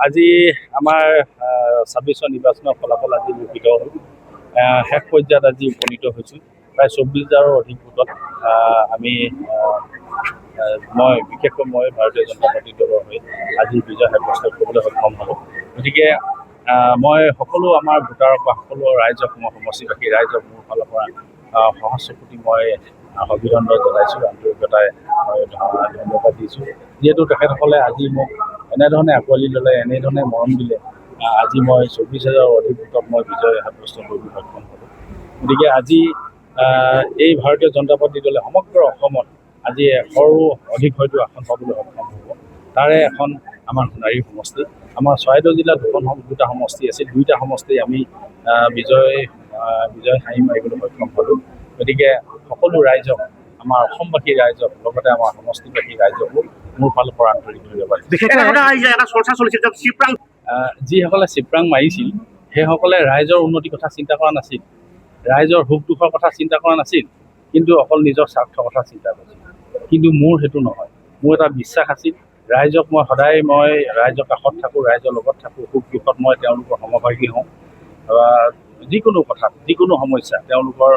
আজি আমাৰ ২৬ নিৰ্বাচনৰ ফলাফল আজি ঘোষিত হ'ল। শেষ পৰ্যায়ত আজি উপনীত হৈছোঁ। প্ৰায় ২৪,০০০ৰ অধিক ভোটত আমি মই ভাৰতীয় জনতা পাৰ্টি দলৰ হৈ আজি বিজয় সাব্যস্ত কৰিবলৈ সক্ষম হ'লোঁ। গতিকে মই সকলো আমাৰ ভোটাৰক বা সকলো ৰাইজক মই সমষ্টিবাসী ৰাইজক মোৰ ফালৰ পৰা সহস্ৰ কোটি মই অভিনন্দন জনাইছোঁ, আন্তৰিকতাৰে মই ধন্যবাদ দিছোঁ। যিহেতু তেখেতসকলে আজি মোক এনেধৰণে আঁকোৱালি ল'লে, এনেধৰণে মৰম দিলে, আজি মই ২৪,০০০ৰ অধিক ভোটত মই বিজয় সাব্যস্ত কৰিবলৈ সক্ষম হ'লোঁ। গতিকে আজি এই ভাৰতীয় জনতা পাৰ্টি দলে সমগ্ৰ অসমত আজি ১০০ৰো অধিক হয়তো আসন পাবলৈ সক্ষম হ'ব। তাৰে এখন আমাৰ সোণাৰী সমষ্টি। আমাৰ চৰাইদেউ জিলাত দুটা সমষ্টি আছিল, দুইটা সমষ্টি আমি বিজয় হাঁহি মাৰিবলৈ সক্ষম হ'লোঁ। গতিকে সকলো ৰাইজক, আমাৰ অসমবাসী ৰাইজক, লগতে আমাৰ সমষ্টিবাসী ৰাইজকো মোৰ ফালৰ পৰা আন্তৰিক ধন্যবাদ। যিসকলে চিপৰাং মাৰিছিল সেইসকলে ৰাইজৰ উন্নতিৰ কথা চিন্তা কৰা নাছিল, ৰাইজৰ সুখ দুখৰ কথা চিন্তা কৰা নাছিল, কিন্তু অকল নিজৰ স্বাৰ্থৰ কথা চিন্তা কৰিছিল। কিন্তু মোৰ সেইটো নহয়। মোৰ এটা বিশ্বাস আছিল, ৰাইজক মই সদায় ৰাইজৰ কাষত থাকোঁ, ৰাইজৰ লগত থাকোঁ, সুখ দুখত মই তেওঁলোকৰ সমভাগী হওঁ। যিকোনো কথাত, যিকোনো সমস্যা তেওঁলোকৰ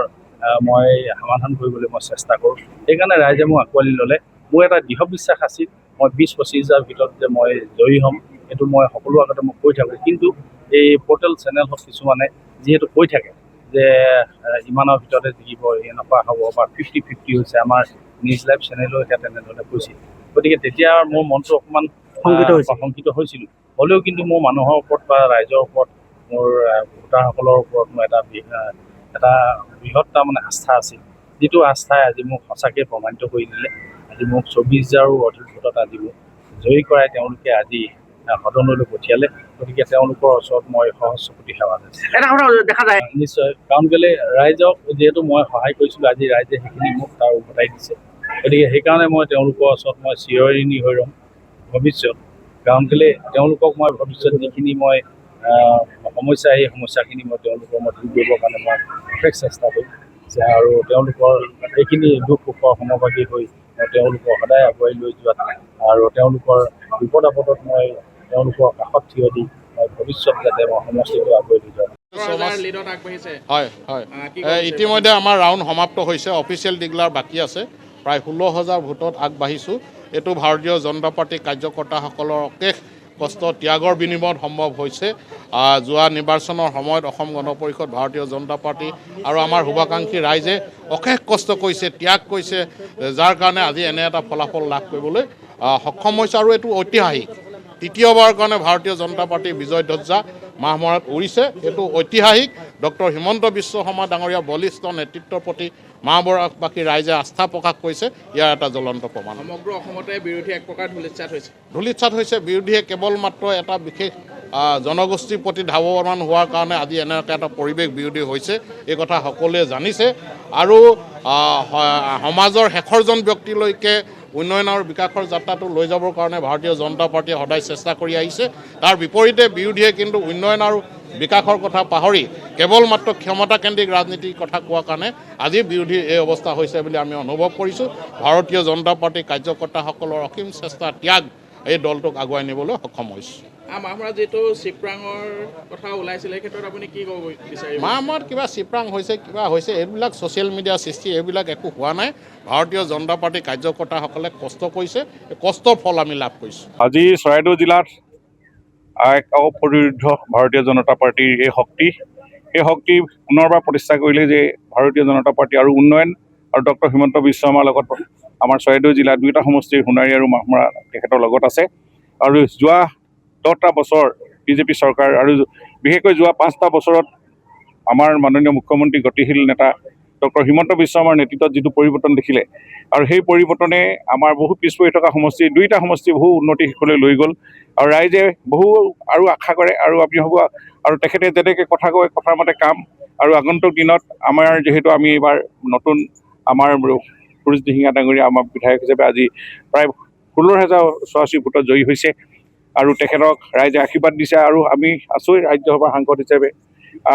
মই সমাধান কৰিবলৈ মই চেষ্টা কৰোঁ। সেইকাৰণে ৰাইজে মোক আঁকোৱালি ল'লে। মোৰ এটা দৃঢ় বিশ্বাস আছিল, মই ২০-২৫ ভিতৰত যে মই জয়ী হ'ম, সেইটো মই সকলো আগতে মই কৈ থাকোঁ। কিন্তু এই পৰ্টেল চেনেলত কিছুমানে যিহেতু কৈ থাকে যে ইমানৰ ভিতৰতে জিকিব, এনেকুৱা হ'ব বা 50-50 হৈছে, আমাৰ নিউজ লাইভ চেনেলেও এতিয়া তেনেধৰণে কৈছিল। গতিকে তেতিয়া মোৰ মনটো অকণমান শংকিত হৈছিলোঁ। হ'লেও কিন্তু মোৰ মানুহৰ ওপৰত বা ৰাইজৰ ওপৰত, মোৰ ভোটাৰসকলৰ ওপৰত মোৰ এটা বৃহৎ তাৰমানে আস্থা আছিল, যিটো আস্থাই আজি মোক সঁচাকৈ প্ৰমাণিত কৰি দিলে। আজি মোক ২৪,০০০ৰো অধিক ভোটত আজি মোক জয়ী কৰাই তেওঁলোকে আজি সদনলৈ পঠিয়ালে। গতিকে তেওঁলোকৰ ওচৰত মই সহস্ৰ কোটি সেৱা দেখা যায়। নিশ্চয়, কাৰণ কেলে ৰাইজক যিহেতু মই সহায় কৰিছিলোঁ, আজি ৰাইজে সেইখিনি মোক তাৰ উভতাই দিছে। গতিকে সেইকাৰণে মই তেওঁলোকৰ ওচৰত মই চিৰঋণী হৈ ৰ'ম ভৱিষ্যত। কাৰণ কেলে তেওঁলোকক মই ভৱিষ্যত যিখিনি মই সমস্যা, এই সমস্যাখিনি মই তেওঁলোকৰ দূৰ কৰিবৰ কাৰণে মই বিশেষ চেষ্টা কৰিম। আৰু তেওঁলোকৰ এইখিনি দুখ সুখৰ সমভাগী হৈ মই তেওঁলোকক সদায় আগুৱাই লৈ যোৱাত আৰু তেওঁলোকৰ বিপদ আপদত মই তেওঁলোকৰ কাষত থিয় দি মই ভৱিষ্যত যাতে মই সমষ্টিটো আগুৱাই লৈ যাওঁ। হয়, ইতিমধ্যে আমাৰ ৰাউণ্ড সমাপ্ত হৈছে, অফিচিয়েল ডিক্লাৰ বাকী আছে। প্ৰায় ১৬,০০০ ভোটত আগবাঢ়িছোঁ। এইটো ভাৰতীয় জনতা পাৰ্টীৰ কাৰ্যকৰ্তাসকলৰ অশেষ কষ্ট ত্যাগৰ বিনিময়ত সম্ভৱ হৈছে। যোৱা নিৰ্বাচনৰ সময়ত অসম গণ পৰিষদ, ভাৰতীয় জনতা পাৰ্টি আৰু আমাৰ শুভাকাংক্ষী ৰাইজে অশেষ কষ্ট কৰিছে, ত্যাগ কৰিছে, যাৰ কাৰণে আজি এনে এটা ফলাফল লাভ কৰিবলৈ সক্ষম হৈছে। আৰু এইটো ঐতিহাসিক, তৃতীয়বাৰৰ কাৰণে ভাৰতীয় জনতা পাৰ্টীৰ বিজয় ধ্বজা মাহমৰাত উৰিছে। এইটো ঐতিহাসিক। ডক্টৰ হিমন্ত বিশ্ব শৰ্মা ডাঙৰীয়া বলিষ্ঠ নেতৃত্বৰ প্ৰতি মাহমৰাবাসী ৰাইজে আস্থা প্ৰকাশ কৰিছে। ইয়াৰ এটা জ্বলন্ত প্ৰমাণ। সমগ্ৰ অসমতে বিৰোধী এক প্ৰকাৰ ধূলিচাত হৈছে। বিৰোধীয়ে কেৱল মাত্ৰ এটা বিশেষ জনগোষ্ঠীৰ প্ৰতি ধাৱমান হোৱাৰ কাৰণে আজি এনেকুৱা এটা পৰিৱেশ বিৰোধী হৈছে, এই কথা সকলোৱে জানিছে। আৰু সমাজৰ শেষৰজন ব্যক্তিলৈকে উন্নয়ন আৰু বিকাশৰ যাত্ৰাটো লৈ যাবৰ কাৰণে ভাৰতীয় জনতা পাৰ্টীয়ে সদায় চেষ্টা কৰি আহিছে। তাৰ বিপৰীতে বিৰোধীয়ে কিন্তু উন্নয়ন আৰু বিকাশৰ কথা পাহৰি কেৱল মাত্ৰ ক্ষমতাকেন্দ্ৰিক ৰাজনীতিৰ কথা কোৱাৰ কাৰণে আজি বিৰোধীৰ এই অৱস্থা হৈছে বুলি আমি অনুভৱ কৰিছোঁ। ভাৰতীয় জনতা পাৰ্টীৰ কাৰ্যকৰ্তাসকলৰ অসীম চেষ্টা, ত্যাগ এই দলটোক আগুৱাই নিবলৈ সক্ষম হৈছে। মাহমৰাত যিটো চিপৰাঙৰ কথা ওলাইছিলে, এই ক্ষেত্ৰত আপুনি কি ক'ব বিচাৰিব? মাহমৰাত কিবা চিপৰাং হৈছে, কিবা হৈছে, এইবিলাক ছ'চিয়েল মিডিয়া সৃষ্টি, এইবিলাক একো হোৱা নাই। ভাৰতীয় জনতা পাৰ্টীৰ কাৰ্যকৰ্তাসকলে কষ্ট কৰিছে, কষ্টৰ ফল আমি লাভ কৰিছোঁ। আজি চৰাইদেউ জিলাত এক অপৰিৰুদ্ধ ভাৰতীয় জনতা পাৰ্টীৰ এই শক্তি পুনৰবাৰ প্ৰতিষ্ঠা কৰিলে যে ভাৰতীয় জনতা পাৰ্টী আৰু উন্নয়ন আৰু ডক্টৰ হিমন্ত বিশ্ব শৰ্মাৰ লগত আমাৰ চৰাইদেউ জিলাৰ দুয়োটা সমষ্টিৰ সোণাৰী আৰু মাহমৰা তেখেতৰ লগত আছে। আৰু যোৱা 10টা বছৰ বিজেপি চৰকাৰ আৰু বিশেষকৈ যোৱা 5টা বছৰত আমাৰ মাননীয় মুখ্যমন্ত্ৰী গতিশীল নেতা ডক্টৰ হিমন্ত বিশ্ব শৰ্মাৰ নেতৃত্বত যিটো পৰিৱৰ্তন দেখিলে, আৰু সেই পৰিৱৰ্তনে আমাৰ বহু পিছ পৰি থকা দুইটা সমষ্টি বহু উন্নতি শিখৰলৈ লৈ গ'ল। আৰু ৰাইজে বহু আৰু আশা কৰে, আৰু আমি ভাবোঁ আৰু তেখেতে যেনেকৈ কথা কয়, কথাৰ মতে কাম। আৰু আগন্তুক দিনত আমাৰ যিহেতু আমি এইবাৰ নতুন আমাৰ সুৰুজ দিহিঙীয়া ডাঙৰীয়া আমাৰ বিধায়ক হিচাপে আজি প্ৰায় ১৬,০৮৪ ভোটত জয়ী হৈছে। আৰু তেখেতক ৰাইজে আশীৰ্বাদ দিছে। আৰু আমি আছোঁ ৰাজ্যসভাৰ সাংসদ হিচাপে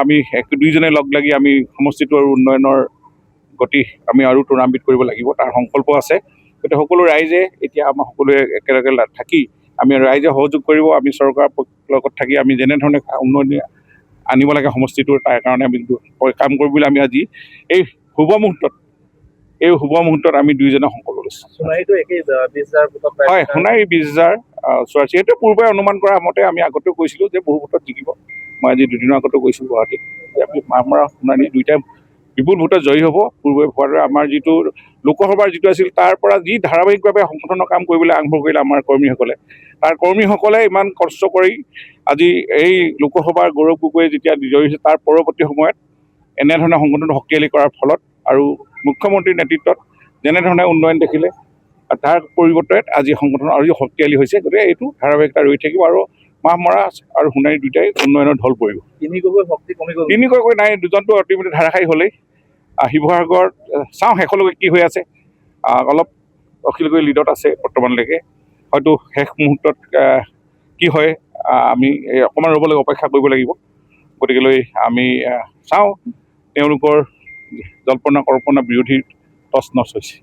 আমি দুইজনে লগ লাগি আমি সমষ্টিটো আৰু উন্নয়নৰ গতি আমি আৰু ত্বৰান্বিত কৰিব লাগিব, তাৰ সংকল্প আছে। গতিকে সকলো ৰাইজে এতিয়া আমাৰ সকলোৱে একেলগে থাকি আমি ৰাইজে সহযোগ কৰিব, আমি চৰকাৰৰ লগত থাকি আমি যেনেধৰণে উন্নয়ন আনিব লাগে সমষ্টিটোৰ, তাৰ কাৰণে আমি কাম কৰিম বুলি আমি আজি এই শুভ মুহূৰ্তত আমি দুইজনে সংকল্প লৈছোঁ। হয়, সোণাৰী 20,000 চুৱাচি। সেইটো পূৰ্বে অনুমান কৰা মতে আমি আগতেও কৈছিলোঁ যে বহু ভোটত জিকিব। মই আজি দুদিনৰ আগতেও কৈছিলোঁ গুৱাহাটীত যে আমি মাহমৰা সোণাৰী দুইটাই বিপুল ভোটত জয়ী হ'ব। পূৰ্বে হোৱাৰ দৰে আমাৰ যিটো লোকসভাৰ যিটো আছিল তাৰ পৰা যি ধাৰাবাহিকভাৱে সংগঠনৰ কাম কৰিবলৈ আৰম্ভ কৰিলে আমাৰ কৰ্মীসকলে, তাৰ কৰ্মীসকলে ইমান কষ্ট কৰি আজি এই লোকসভাৰ গৌৰৱ গগৈয়ে যেতিয়া জয়ী হৈছে, তাৰ পৰৱৰ্তী সময়ত এনেধৰণে সংগঠনটো শক্তিশালী কৰাৰ ফলত আৰু মুখ্যমন্ত্ৰীৰ নেতৃত্বত যেনেধৰণে উন্নয়ন দেখিলে, তাৰ পৰিৱৰ্তে আজি সংগঠন আৰু শক্তিশালী হৈছে। গতিকে এইটো ধাৰাবাহিকতা ৰৈ থাকিব আৰু মাহমৰা আৰু সোণাৰী দুইটাই উন্নয়নৰ ঢল পৰিব। তিনি গগৈ নাই, দুজনটো অতিমধ্যে ধাৰাসায়ী হ'লেই। শিৱসাগৰত চাওঁ শেষলৈকে কি হৈ আছে। অলপ অখিল গগৈ লিডত আছে বৰ্তমানলৈকে, হয়তো শেষ মুহূৰ্তত কি হয় আমি অকণমান ৰ'ব লাগিব, অপেক্ষা কৰিব লাগিব। গতিকেলৈ আমি চাওঁ তেওঁলোকৰ জল্পনা কল্পনা বিৰোধীৰ তছনছ হৈছে।